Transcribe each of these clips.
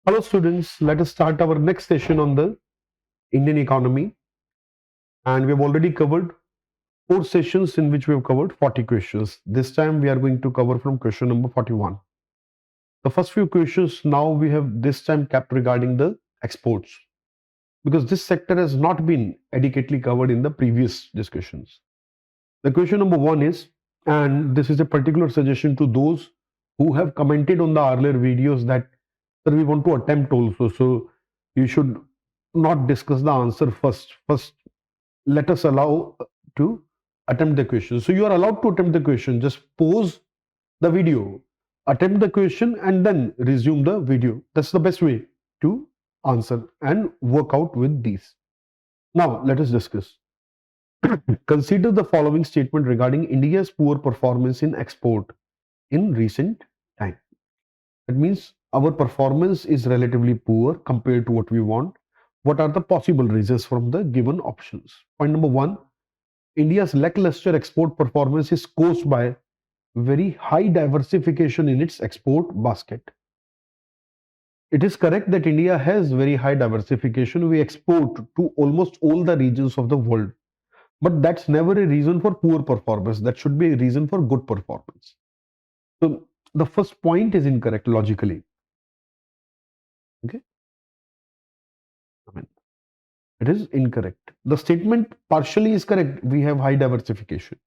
Hello students, let us start our next session on the Indian economy, and we have already covered 4 sessions in which we have covered 40 questions. This time we are going to cover from question number 41. The first few questions now we have this time kept regarding the exports, because this sector has not been adequately covered in the previous discussions. The question number 1 is, and this is a particular suggestion to those who have commented on the earlier videos that sir, we want to attempt also, so you should not discuss the answer first. First, let us allow to attempt the question. So you are allowed to attempt the question. Just pause the video, attempt the question, and then resume the video. That's the best way to answer and work out with these. Now, let us discuss. Consider the following statement regarding India's poor performance in export in recent time. That means our performance is relatively poor compared to what we want. What are the possible reasons from the given options? Point number 1, India's lackluster export performance is caused by very high diversification in its export basket. It is correct that India has very high diversification. We export to almost all the regions of the world. But that's never a reason for poor performance. That should be a reason for good performance. So the first point is incorrect logically. Okay. I mean, it is incorrect. The statement partially is correct. We have high diversification.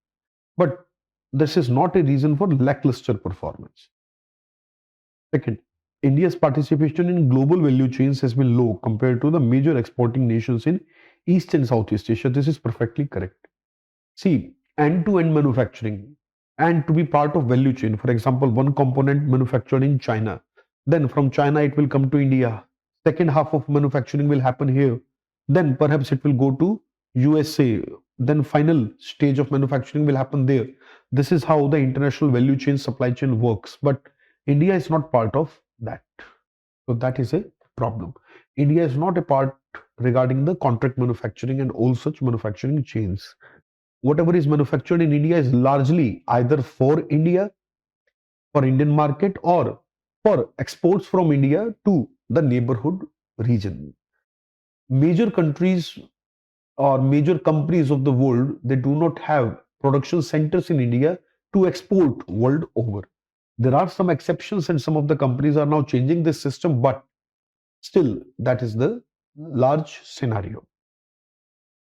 But this is not a reason for lackluster performance. Second, India's participation in global value chains has been low compared to the major exporting nations in East and Southeast Asia. This is perfectly correct. See, end-to-end manufacturing and to be part of value chain. For example, one component manufactured in China. Then from China, it will come to India. Second half of manufacturing will happen here. Then perhaps it will go to USA. Then final stage of manufacturing will happen there. This is how the international value chain, supply chain works. But India is not part of that. So that is a problem. India is not a part regarding the contract manufacturing and all such manufacturing chains. Whatever is manufactured in India is largely either for India, for Indian market, or for exports from India to the neighborhood region. Major countries or major companies of the world, they do not have production centers in India to export world over. There are some exceptions and some of the companies are now changing this system, but still that is the large scenario.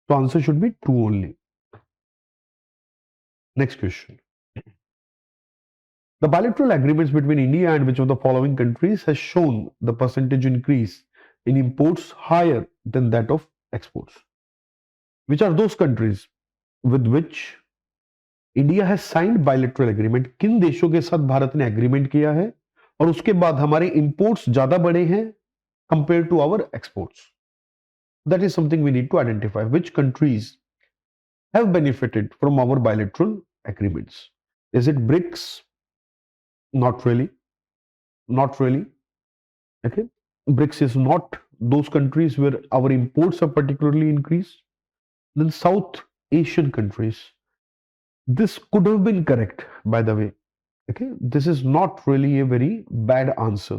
So answer should be true only. Next question. The bilateral agreements between India and which of the following countries has shown the percentage increase in imports higher than that of exports? Which are those countries with which India has signed bilateral agreement? किन देशों के साथ भारत ने agreement किया है और उसके बाद हमारे इंपोर्ट्स ज्यादा बढ़े हैं compare to our exports? That is something we need to identify. Which countries have benefited from our bilateral agreements? Is it BRICS? Not really. Not really. Okay. BRICS is not those countries where our imports are particularly increased. Then South Asian countries. This could have been correct, by the way. Okay. This is not really a very bad answer.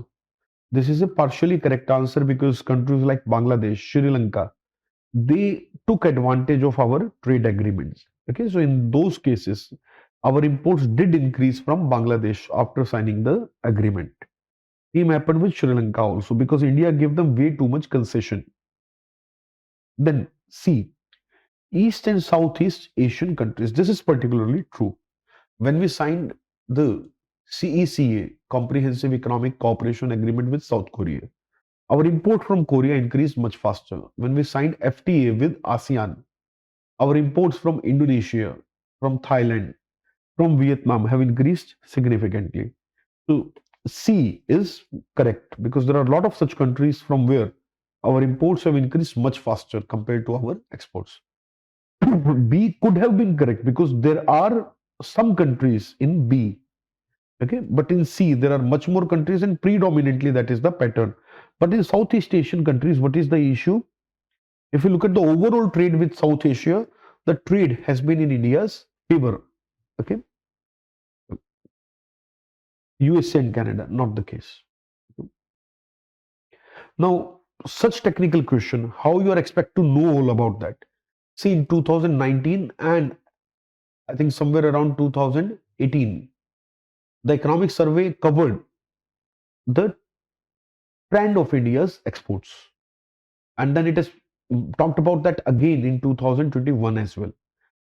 This is a partially correct answer because countries like Bangladesh, Sri Lanka, they took advantage of our trade agreements. Okay. So in those cases, our imports did increase from Bangladesh after signing the agreement. Same happened with Sri Lanka also because India gave them way too much concession. Then C, East and Southeast Asian countries. This is particularly true. When we signed the CECA, Comprehensive Economic Cooperation Agreement with South Korea, our import from Korea increased much faster. When we signed FTA with ASEAN, our imports from Indonesia, from Thailand, from Vietnam have increased significantly. So C is correct because there are a lot of such countries from where our imports have increased much faster compared to our exports. B could have been correct because there are some countries in B. Okay, but in C there are much more countries and predominantly that is the pattern. But in Southeast Asian countries, what is the issue? If you look at the overall trade with South Asia, the trade has been in India's favor. Okay. USA and Canada, not the case. Now, such technical question, how you are expect to know all about that? See, in 2019 and I think somewhere around 2018, the economic survey covered the trend of India's exports. And then it is talked about that again in 2021 as well.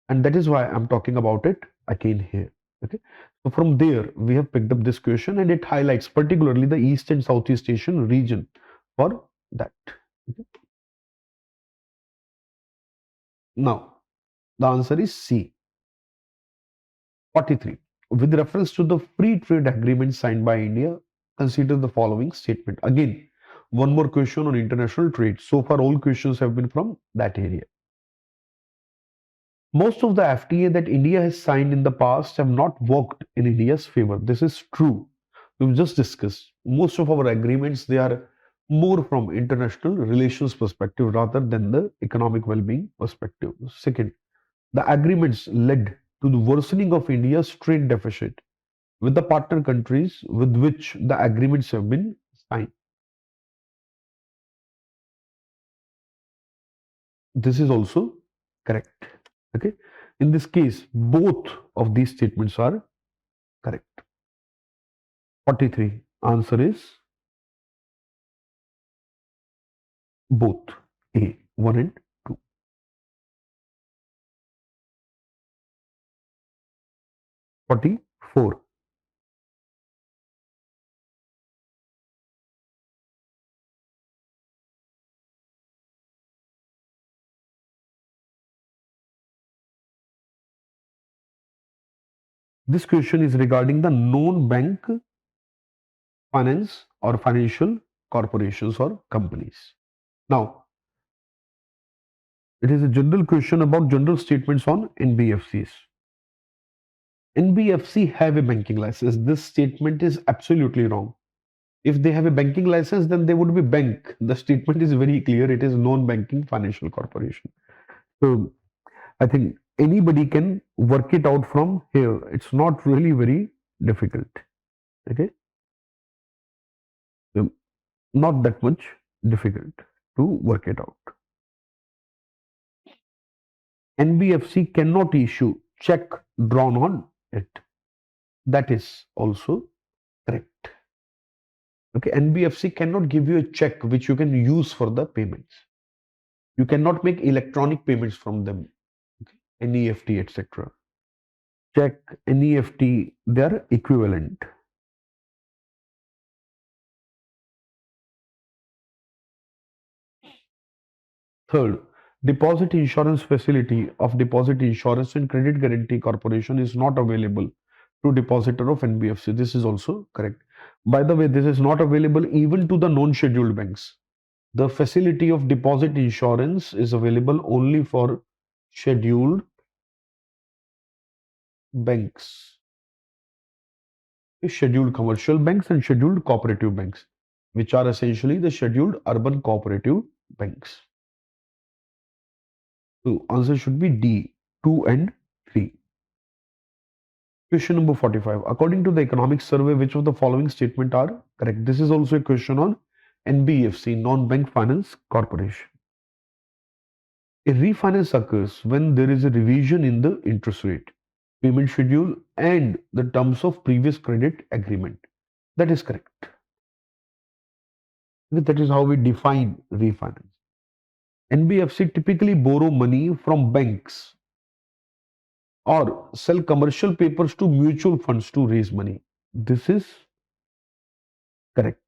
And that is why I'm talking about it again here. Okay. So from there, we have picked up this question and it highlights particularly the East and Southeast Asian region for that. Okay. Now, the answer is C. 43. With reference to the free trade agreement signed by India, consider the following statement. Again, one more question on international trade. So far, all questions have been from that area. Most of the FTA that India has signed in the past have not worked in India's favor. This is true. We've just discussed. Most of our agreements, they are more from international relations perspective rather than the economic well-being perspective. Second, the agreements led to the worsening of India's trade deficit with the partner countries with which the agreements have been signed. This is also correct. Okay. In this case, both of these statements are correct. 43. Answer is both A, 1 and 2. 44. This question is regarding the non-bank finance or financial corporations or companies. Now, it is a general question about general statements on NBFCs. NBFC have a banking license. This statement is absolutely wrong. If they have a banking license, then they would be bank. The statement is very clear. It is non-banking financial corporation. So I think anybody can work it out from here. It's not really very difficult. Okay. So not that much difficult to work it out. NBFC cannot issue check drawn on it. That is also correct. Okay, NBFC cannot give you a check which you can use for the payments. You cannot make electronic payments from them. Okay? NEFT, etc. Check, NEFT, they are equivalent. Third, deposit insurance facility of Deposit Insurance and Credit Guarantee Corporation is not available to depositor of NBFC. This is also correct. By the way, this is not available even to the non-scheduled banks. The facility of deposit insurance is available only for scheduled banks, scheduled commercial banks and scheduled cooperative banks, which are essentially the scheduled urban cooperative banks. So answer should be D, 2 and 3. Question number 45. According to the economic survey, which of the following statement are correct? This is also a question on NBFC, non-bank finance corporation. A refinance occurs when there is a revision in the interest rate, payment schedule, and the terms of previous credit agreement. That is correct. That is how we define refinance. NBFC typically borrow money from banks or sell commercial papers to mutual funds to raise money. This is correct.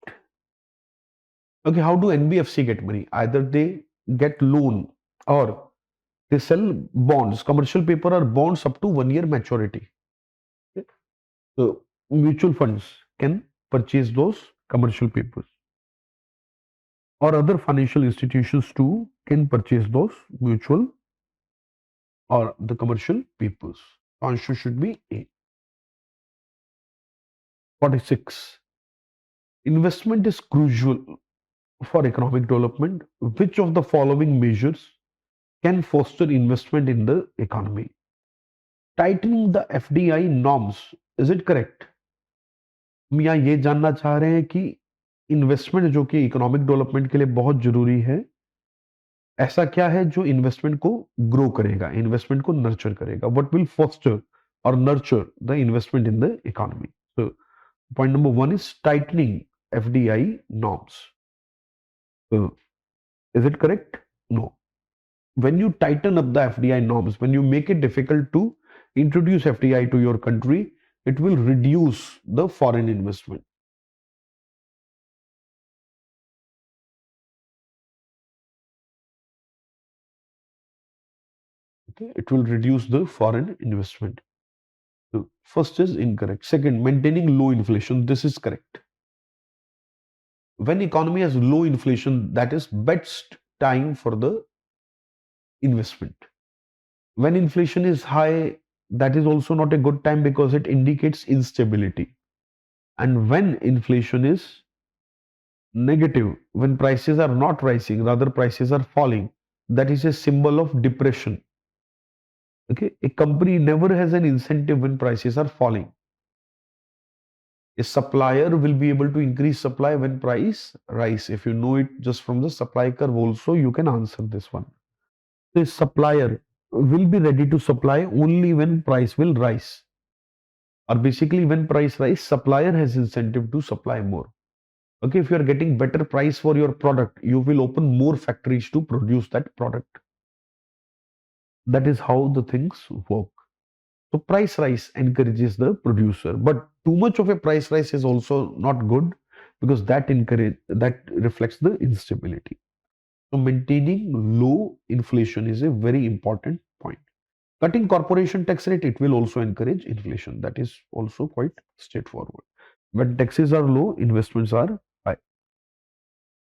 Okay, how do NBFC get money? Either they get loan or they sell bonds, commercial paper or bonds up to 1 year maturity. Okay. So mutual funds can purchase those commercial papers, or other financial institutions too can purchase those mutual or the commercial papers. Answer should be A. 46. Investment is crucial for economic development. Which of the following measures can foster investment in the economy? Tightening the FDI norms. Is it correct? हम यहाँ ये जानना चाह रहे हैं कि investment जो कि इकोनॉमिक डेवलपमेंट के लिए बहुत जरूरी है, ऐसा क्या है जो इन्वेस्टमेंट को ग्रो करेगा, इन्वेस्टमेंट को नर्चर करेगा? व्हाट विल फोस्टर और nurture the investment in the economy? So point number 1 is tightening FDI norms. So, is it correct? No. When you tighten up the FDI norms, when you make it difficult to introduce FDI to your country, it will reduce the foreign investment. Okay, it will reduce the foreign investment. So first is incorrect. Second, maintaining low inflation. This is correct. When economy has low inflation, that is best time for the investment. When inflation is high, that is also not a good time because it indicates instability. And when inflation is negative, when prices are not rising, rather prices are falling, that is a symbol of depression. Okay, a company never has an incentive when prices are falling. A supplier will be able to increase supply when price rise. If you know it just from the supply curve also, you can answer this one. The supplier will be ready to supply only when price will rise. Or basically when price rise, supplier has incentive to supply more. Okay, if you are getting better price for your product, you will open more factories to produce that product. That is how the things work. So price rise encourages the producer, but too much of a price rise is also not good because that reflects the instability. So maintaining low inflation is a very important point. Cutting corporation tax rate, it will also encourage inflation. That is also quite straightforward. When taxes are low, investments are high.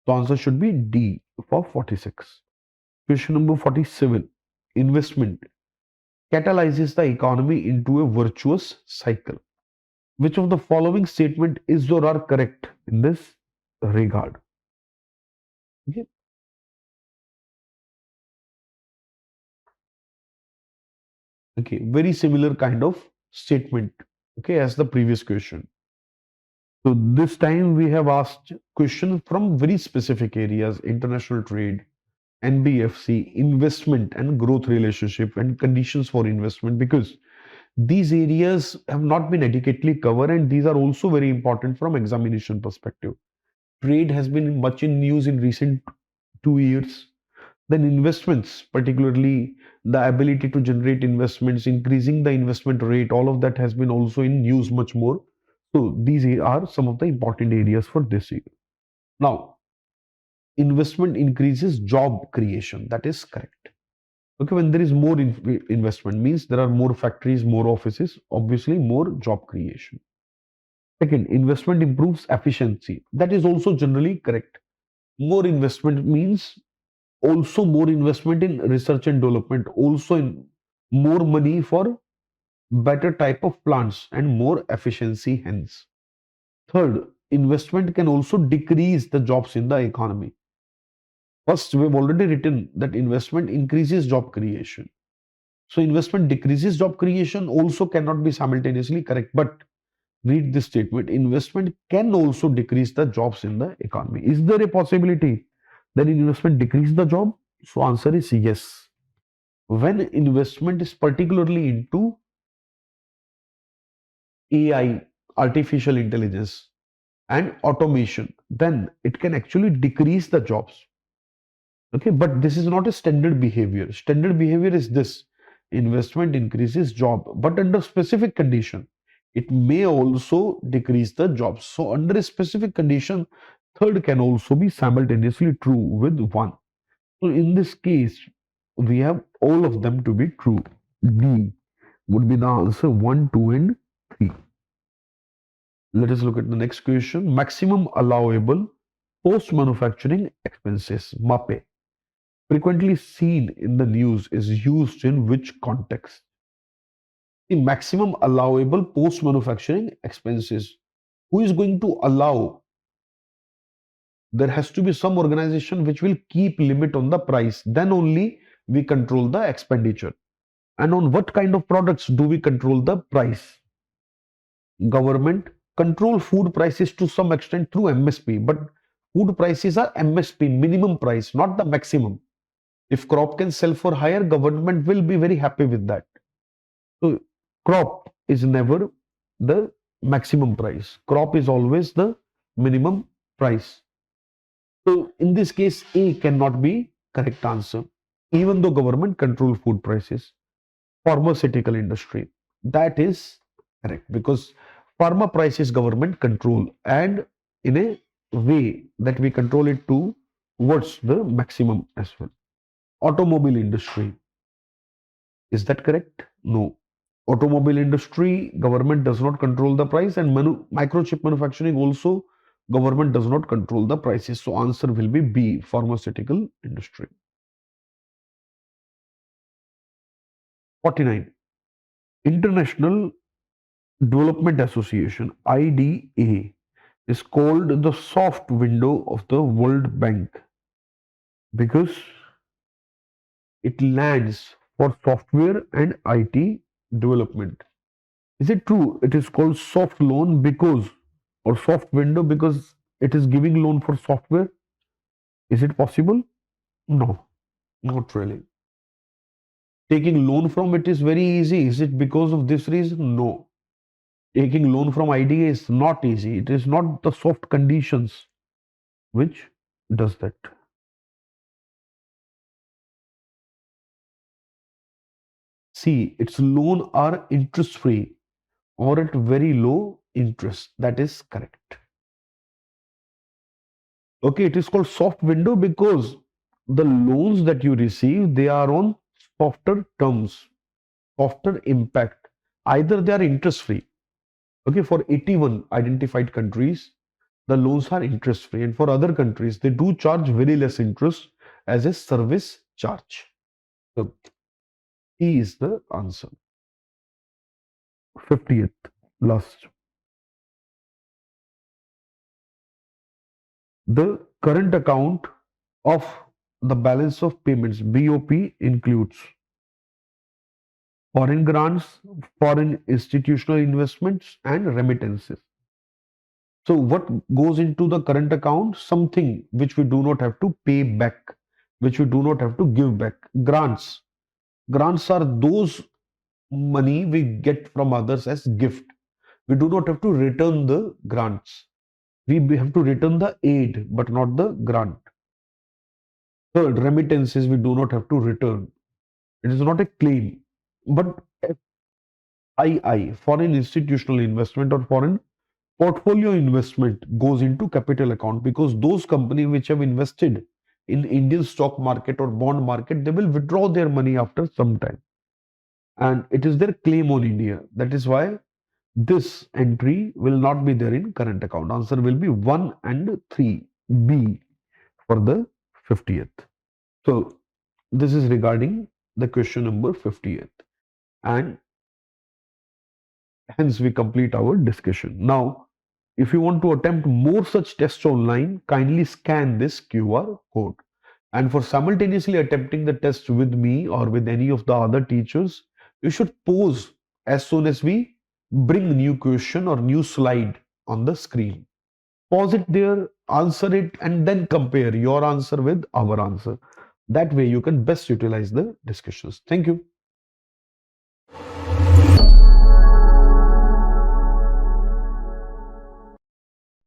The answer should be D for 46. Question number 47. Investment catalyzes the economy into a virtuous cycle. Which of the following statement is or are correct in this regard? Okay. Okay, very similar kind of statement, okay, as the previous question. So this time we have asked questions from very specific areas: international trade, NBFC, investment and growth relationship, and conditions for investment, because these areas have not been adequately covered and these are also very important from examination perspective. Trade has been much in news in recent 2 years. Then investments, particularly the ability to generate investments, increasing the investment rate, all of that has been also in news much more. So these are some of the important areas for this year. Now, investment increases job creation. That is correct. Okay, when there is more investment means there are more factories, more offices, obviously more job creation. Second, investment improves efficiency. That is also generally correct. More investment means also more investment in research and development, also in more money for better type of plants and more efficiency hence. Third, investment can also decrease the jobs in the economy. First, we have already written that investment increases job creation. So investment decreases job creation also cannot be simultaneously correct. But read this statement: investment can also decrease the jobs in the economy. Is there a possibility that investment decrease the job? So answer is yes. When investment is particularly into AI, artificial intelligence, and automation, then it can actually decrease the jobs. Okay, but this is not a standard behavior. Standard behavior is this: investment increases job, but under specific condition, it may also decrease the jobs. So under a specific condition, third can also be simultaneously true with one. So in this case, we have all of them to be true. D would be the answer 1, 2, and 3. Let us look at the next question. Maximum allowable post-manufacturing expenses, MAPE, frequently seen in the news, is used in which context? The maximum allowable post-manufacturing expenses. Who is going to allow? There has to be some organization which will keep limit on the price. Then only we control the expenditure. And on what kind of products do we control the price? Government control food prices to some extent through MSP, but food prices are MSP, minimum price, not the maximum. If crop can sell for higher, government will be very happy with that. So crop is never the maximum price. Crop is always the minimum price. So in this case, A cannot be correct answer. Even though government control food prices, pharmaceutical industry, that is correct because pharma prices government control and in a way that we control it towards the maximum as well. Automobile industry, is that correct? No. Automobile industry, government does not control the price, and microchip manufacturing also, government does not control the prices. So answer will be B, pharmaceutical industry. 49. International Development Association, IDA, is called the soft window of the World Bank because it lands for software and IT development. Is it true? It is called soft loan because, or soft window because it is giving loan for software. Is it possible? No, not really. Taking loan from it is very easy. Is it because of this reason? No. Taking loan from IDA is not easy. It is not the soft conditions which does that. See, its loan are interest free or at very low interest. That is correct. Okay, it is called soft window because the loans that you receive, they are on softer terms, softer impact. Either they are interest free. Okay, for 81 identified countries, the loans are interest free, and for other countries, they do charge very less interest as a service charge. So, E is the answer. 50th, last. The current account of the balance of payments, BOP, includes foreign grants, foreign institutional investments, and remittances. So what goes into the current account? Something which we do not have to pay back, which we do not have to give back. Grants. Grants are those money we get from others as gift. We do not have to return the grants. We have to return the aid, but not the grant. Third, remittances we do not have to return. It is not a claim. But FII, foreign institutional investment or foreign portfolio investment, goes into capital account because those companies which have invested in Indian stock market or bond market, they will withdraw their money after some time. And it is their claim on India. That is why this entry will not be there in current account. Answer will be 1 and 3, B for the 50th. So this is regarding the question number 50th. And hence we complete our discussion. Now, if you want to attempt more such tests online, kindly scan this QR code. And for simultaneously attempting the test with me or with any of the other teachers, you should pause as soon as we bring new question or new slide on the screen. Pause it there, answer it, and then compare your answer with our answer. That way you can best utilize the discussions. Thank you.